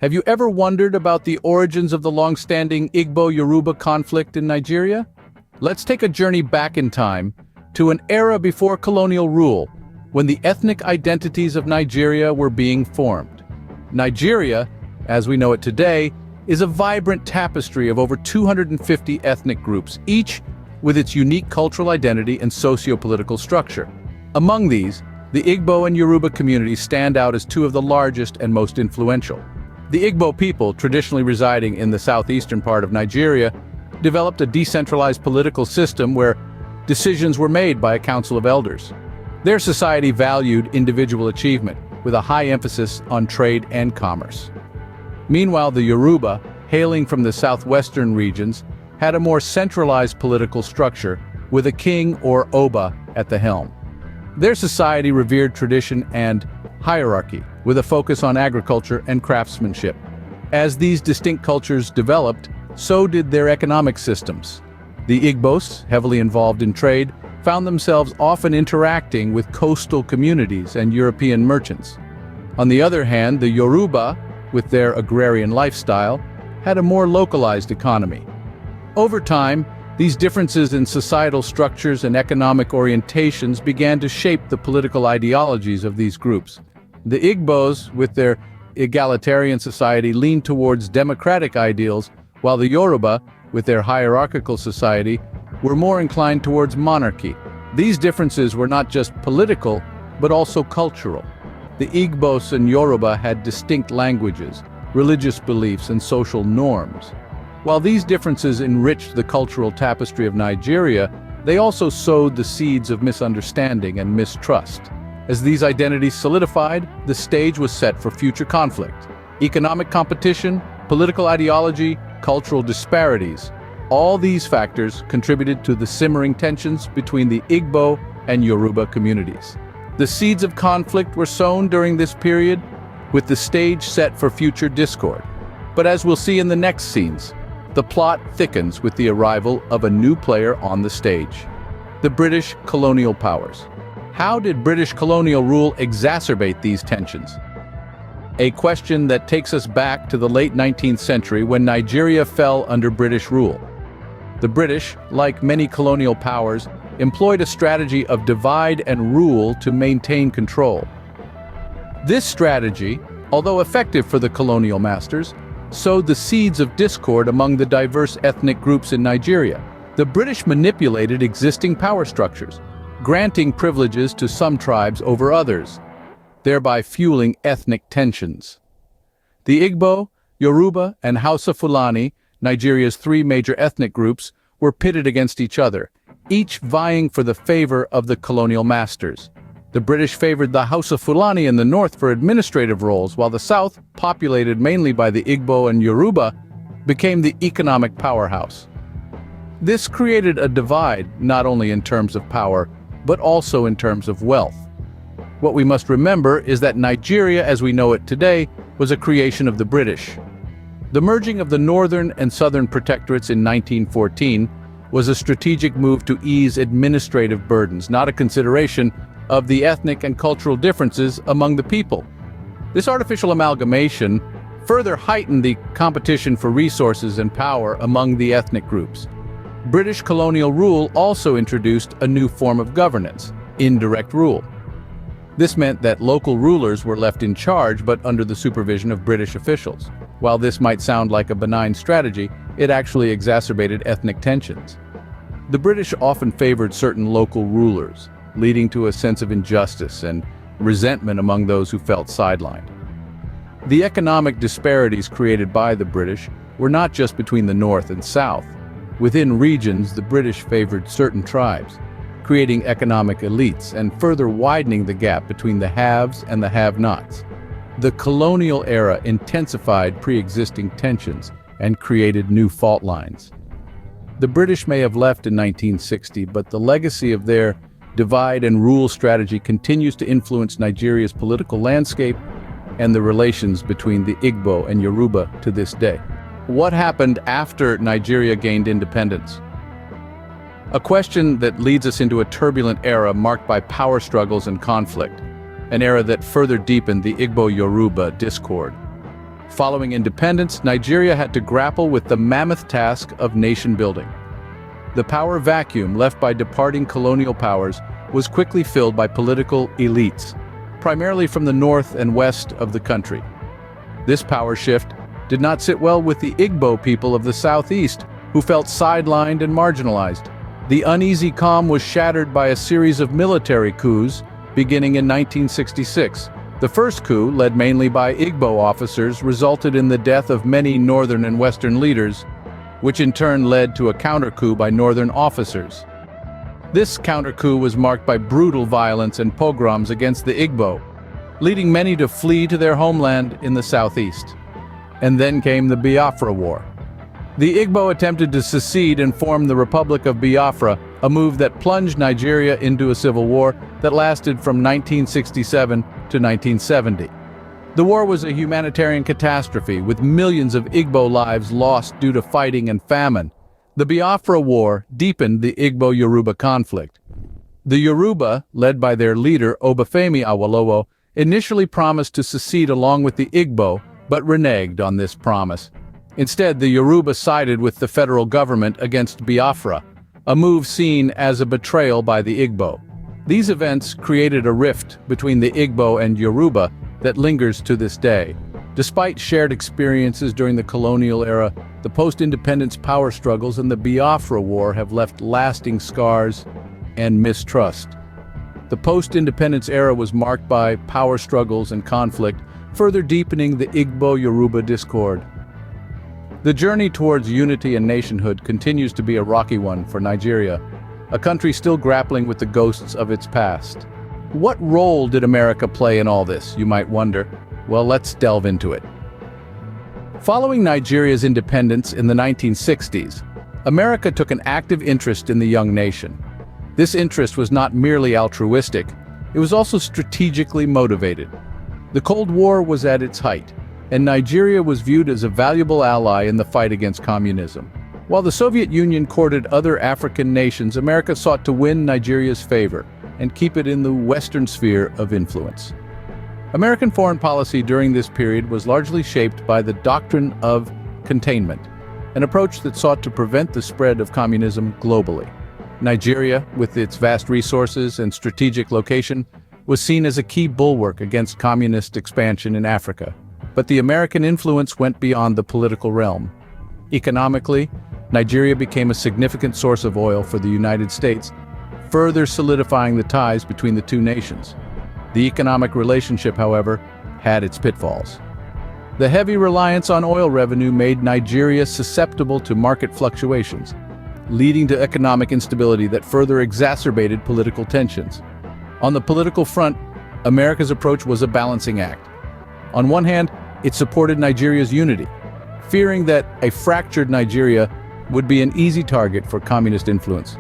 Have you ever wondered about the origins of the long-standing Igbo-Yoruba conflict in Nigeria? Let's take a journey back in time to an era before colonial rule, when the ethnic identities of Nigeria were being formed. Nigeria, as we know it today, is a vibrant tapestry of over 250 ethnic groups, each with its unique cultural identity and socio-political structure. Among these, the Igbo and Yoruba communities stand out as two of the largest and most influential. The Igbo people, traditionally residing in the southeastern part of Nigeria, developed a decentralized political system where decisions were made by a council of elders. Their society valued individual achievement, with a high emphasis on trade and commerce. Meanwhile, the Yoruba, hailing from the southwestern regions, had a more centralized political structure, with a king or Oba at the helm. Their society revered tradition and hierarchy, with a focus on agriculture and craftsmanship. As these distinct cultures developed, so did their economic systems. The Igbos, heavily involved in trade, found themselves often interacting with coastal communities and European merchants. On the other hand, the Yoruba, with their agrarian lifestyle, had a more localized economy. Over time, these differences in societal structures and economic orientations began to shape the political ideologies of these groups. The Igbos, with their egalitarian society, leaned towards democratic ideals, while the Yoruba, with their hierarchical society, were more inclined towards monarchy. These differences were not just political, but also cultural. The Igbos and Yoruba had distinct languages, religious beliefs, and social norms. While these differences enriched the cultural tapestry of Nigeria, they also sowed the seeds of misunderstanding and mistrust. As these identities solidified, the stage was set for future conflict. Economic competition, political ideology, cultural disparities, all these factors contributed to the simmering tensions between the Igbo and Yoruba communities. The seeds of conflict were sown during this period, with the stage set for future discord. But as we'll see in the next scenes, the plot thickens with the arrival of a new player on the stage: the British colonial powers. How did British colonial rule exacerbate these tensions? A question that takes us back to the late 19th century when Nigeria fell under British rule. The British, like many colonial powers, employed a strategy of divide and rule to maintain control. This strategy, although effective for the colonial masters, sowed the seeds of discord among the diverse ethnic groups in Nigeria. The British manipulated existing power structures, granting privileges to some tribes over others, thereby fueling ethnic tensions. The Igbo, Yoruba, and Hausa Fulani, Nigeria's three major ethnic groups, were pitted against each other, each vying for the favor of the colonial masters. The British favored the Hausa Fulani in the north for administrative roles, while the south, populated mainly by the Igbo and Yoruba, became the economic powerhouse. This created a divide not only in terms of power, but also in terms of wealth. What we must remember is that Nigeria, as we know it today, was a creation of the British. The merging of the northern and southern protectorates in 1914 was a strategic move to ease administrative burdens, not a consideration of the ethnic and cultural differences among the people. This artificial amalgamation further heightened the competition for resources and power among the ethnic groups. British colonial rule also introduced a new form of governance: indirect rule. This meant that local rulers were left in charge but under the supervision of British officials. While this might sound like a benign strategy, it actually exacerbated ethnic tensions. The British often favored certain local rulers, leading to a sense of injustice and resentment among those who felt sidelined. The economic disparities created by the British were not just between the North and South. Within regions, the British favored certain tribes, creating economic elites and further widening the gap between the haves and the have-nots. The colonial era intensified pre-existing tensions and created new fault lines. The British may have left in 1960, but the legacy of their divide and rule strategy continues to influence Nigeria's political landscape and the relations between the Igbo and Yoruba to this day. What happened after Nigeria gained independence? A question that leads us into a turbulent era marked by power struggles and conflict, an era that further deepened the Igbo-Yoruba discord. Following independence, Nigeria had to grapple with the mammoth task of nation-building. The power vacuum left by departing colonial powers was quickly filled by political elites, primarily from the north and west of the country. This power shift did not sit well with the Igbo people of the southeast, who felt sidelined and marginalized. The uneasy calm was shattered by a series of military coups beginning in 1966. The first coup, led mainly by Igbo officers, resulted in the death of many northern and western leaders, which in turn led to a counter-coup by northern officers. This counter-coup was marked by brutal violence and pogroms against the Igbo, leading many to flee to their homeland in the southeast. And then came the Biafra War. The Igbo attempted to secede and form the Republic of Biafra, a move that plunged Nigeria into a civil war that lasted from 1967 to 1970. The war was a humanitarian catastrophe, with millions of Igbo lives lost due to fighting and famine. The Biafra War deepened the Igbo-Yoruba conflict. The Yoruba, led by their leader Obafemi Awolowo, initially promised to secede along with the Igbo, but reneged on this promise. Instead, the Yoruba sided with the federal government against Biafra, a move seen as a betrayal by the Igbo. These events created a rift between the Igbo and Yoruba that lingers to this day. Despite shared experiences during the colonial era, the post-independence power struggles and the Biafra War have left lasting scars and mistrust. The post-independence era was marked by power struggles and conflict, further deepening the Igbo-Yoruba discord. The journey towards unity and nationhood continues to be a rocky one for Nigeria, a country still grappling with the ghosts of its past. What role did America play in all this, you might wonder? Well, let's delve into it. Following Nigeria's independence in the 1960s, America took an active interest in the young nation. This interest was not merely altruistic, it was also strategically motivated. The Cold War was at its height, and Nigeria was viewed as a valuable ally in the fight against communism. While the Soviet Union courted other African nations, America sought to win Nigeria's favor and keep it in the Western sphere of influence. American foreign policy during this period was largely shaped by the doctrine of containment, an approach that sought to prevent the spread of communism globally. Nigeria, with its vast resources and strategic location, was seen as a key bulwark against communist expansion in Africa. But the American influence went beyond the political realm. Economically, Nigeria became a significant source of oil for the United States, further solidifying the ties between the two nations. The economic relationship, however, had its pitfalls. The heavy reliance on oil revenue made Nigeria susceptible to market fluctuations, leading to economic instability that further exacerbated political tensions. On the political front, America's approach was a balancing act. On one hand, it supported Nigeria's unity, fearing that a fractured Nigeria would be an easy target for communist influence.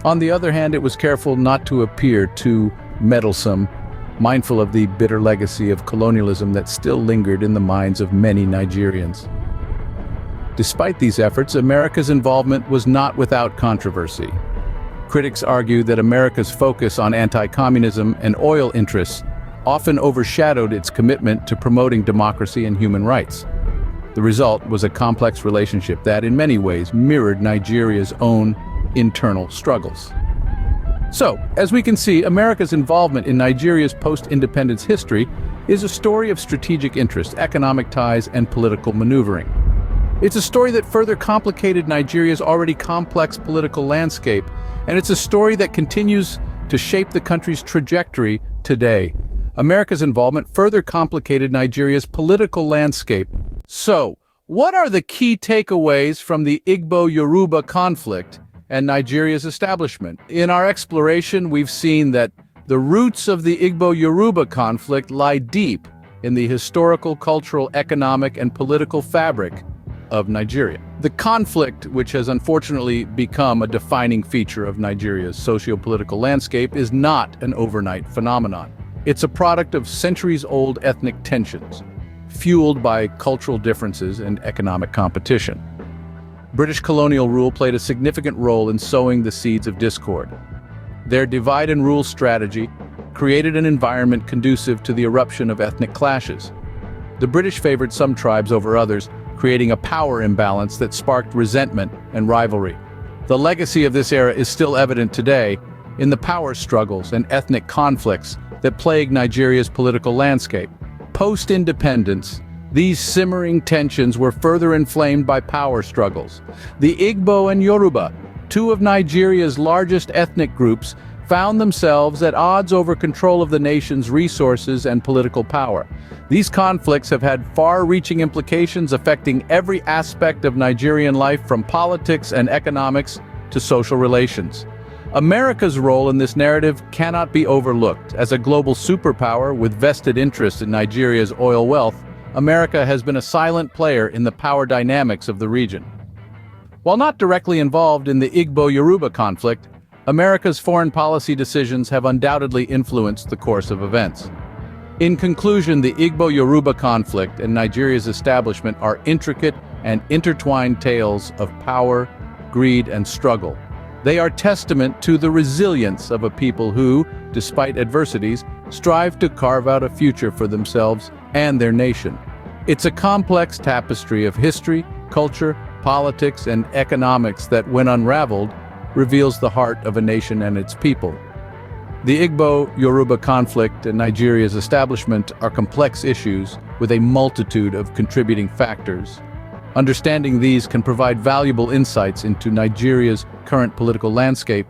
On the other hand, it was careful not to appear too meddlesome, mindful of the bitter legacy of colonialism that still lingered in the minds of many Nigerians. Despite these efforts, America's involvement was not without controversy. Critics argue that America's focus on anti-communism and oil interests often overshadowed its commitment to promoting democracy and human rights. The result was a complex relationship that, in many ways, mirrored Nigeria's own internal struggles. So, as we can see, America's involvement in Nigeria's post-independence history is a story of strategic interest, economic ties, and political maneuvering. It's a story that further complicated Nigeria's already complex political landscape, and it's a story that continues to shape the country's trajectory today. America's involvement further complicated Nigeria's political landscape. So, what are the key takeaways from the Igbo-Yoruba conflict and Nigeria's establishment? In our exploration, we've seen that the roots of the Igbo-Yoruba conflict lie deep in the historical, cultural, economic, and political fabric of Nigeria. The conflict, which has unfortunately become a defining feature of Nigeria's socio-political landscape, is not an overnight phenomenon. It's a product of centuries-old ethnic tensions, fueled by cultural differences and economic competition. British colonial rule played a significant role in sowing the seeds of discord. Their divide-and-rule strategy created an environment conducive to the eruption of ethnic clashes. The British favored some tribes over others, creating a power imbalance that sparked resentment and rivalry. The legacy of this era is still evident today in the power struggles and ethnic conflicts that plague Nigeria's political landscape. Post-independence, these simmering tensions were further inflamed by power struggles. The Igbo and Yoruba, two of Nigeria's largest ethnic groups, found themselves at odds over control of the nation's resources and political power. These conflicts have had far-reaching implications affecting every aspect of Nigerian life, from politics and economics to social relations. America's role in this narrative cannot be overlooked. As a global superpower with vested interest in Nigeria's oil wealth, America has been a silent player in the power dynamics of the region. While not directly involved in the Igbo-Yoruba conflict, America's foreign policy decisions have undoubtedly influenced the course of events. In conclusion, the Igbo-Yoruba conflict and Nigeria's establishment are intricate and intertwined tales of power, greed, and struggle. They are testament to the resilience of a people who, despite adversities, strive to carve out a future for themselves and their nation. It's a complex tapestry of history, culture, politics, and economics that, when unraveled, reveals the heart of a nation and its people. The Igbo-Yoruba conflict and Nigeria's establishment are complex issues with a multitude of contributing factors. Understanding these can provide valuable insights into Nigeria's current political landscape